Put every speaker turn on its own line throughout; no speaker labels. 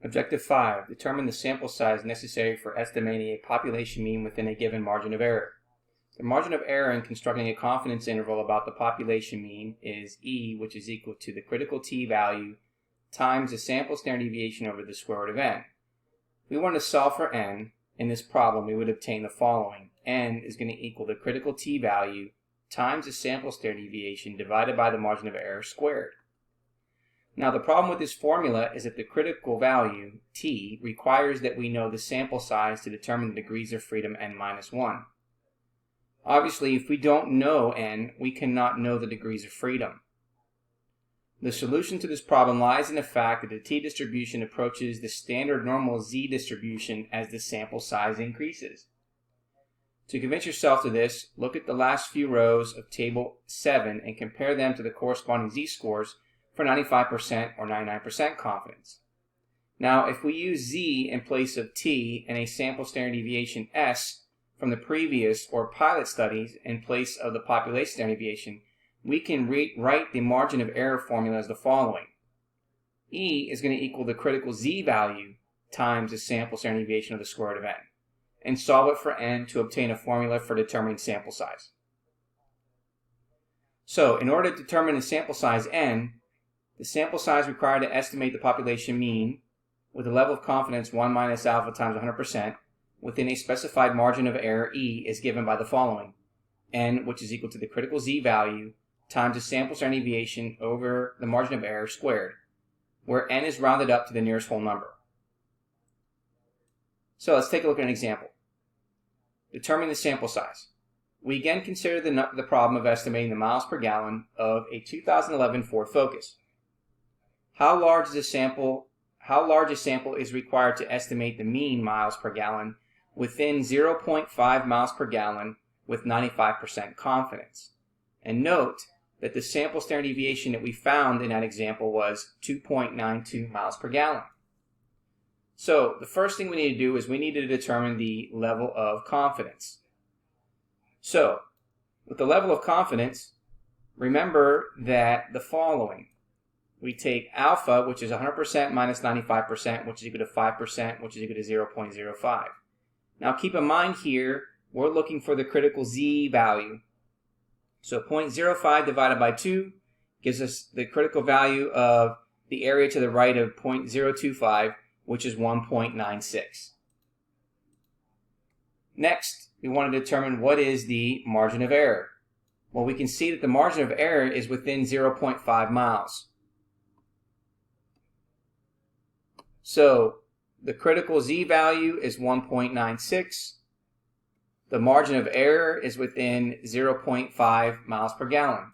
Objective 5. Determine the sample size necessary for estimating a population mean within a given margin of error. The margin of error in constructing a confidence interval about the population mean is E, which is equal to the critical t-value times the sample standard deviation over the square root of n. If we want to solve for n in this problem, we would obtain the following. N is going to equal the critical t-value times the sample standard deviation divided by the margin of error squared. Now, the problem with this formula is that the critical value, t, requires that we know the sample size to determine the degrees of freedom n minus 1. Obviously, if we don't know n, we cannot know the degrees of freedom. The solution to this problem lies in the fact that the t distribution approaches the standard normal z distribution as the sample size increases. To convince yourself of this, look at the last few rows of table 7 and compare them to the corresponding z-scores for 95% or 99% confidence. Now, if we use z in place of t and a sample standard deviation s from the previous or pilot studies in place of the population standard deviation, we can write the margin of error formula as the following. E is going to equal the critical z value times the sample standard deviation of the square root of n, and solve it for n to obtain a formula for determining sample size. So, in order to determine the sample size n, the sample size required to estimate the population mean with a level of confidence 1 minus alpha times 100% within a specified margin of error E is given by the following. N, which is equal to the critical z value times the sample standard deviation over the margin of error squared, where n is rounded up to the nearest whole number. So let's take a look at an example. Determine the sample size. We again consider the problem of estimating the miles per gallon of a 2011 Ford Focus. How large a sample is required to estimate the mean miles per gallon within 0.5 miles per gallon with 95% confidence? And note that the sample standard deviation that we found in that example was 2.92 miles per gallon. So the first thing we need to do is we need to determine the level of confidence. So with the level of confidence, remember that the following. We take alpha, which is 100% minus 95%, which is equal to 5%, which is equal to 0.05. Now keep in mind here, we're looking for the critical z value. So 0.05 divided by 2 gives us the critical value of the area to the right of 0.025, which is 1.96. Next, we want to determine what is the margin of error. Well, we can see that the margin of error is within 0.5 miles. So the critical z value is 1.96. The margin of error is within 0.5 miles per gallon.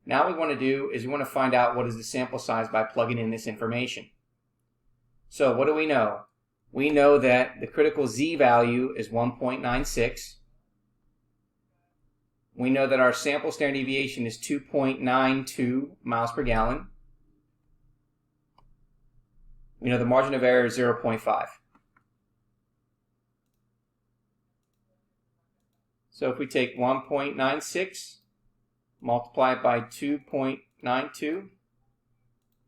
Now what we want to do is we want to find out what is the sample size by plugging in this information. So what do we know? We know that the critical z value is 1.96. We know that our sample standard deviation is 2.92 miles per gallon. We know the margin of error is 0.5. So if we take 1.96, multiply it by 2.92,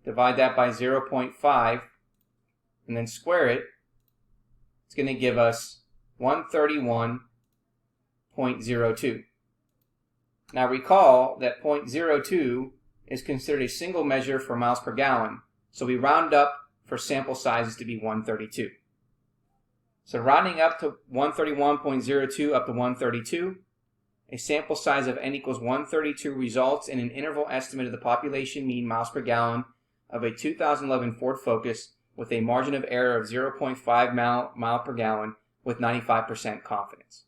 divide that by 0.5, and then square it, it's going to give us 131.02. Now recall that 0.02 is considered a single measure for miles per gallon, so we round up for sample sizes to be 132. So rounding up to 131.02 up to 132, a sample size of n equals 132 results in an interval estimate of the population mean miles per gallon of a 2011 Ford Focus with a margin of error of 0.5 mile per gallon with 95% confidence.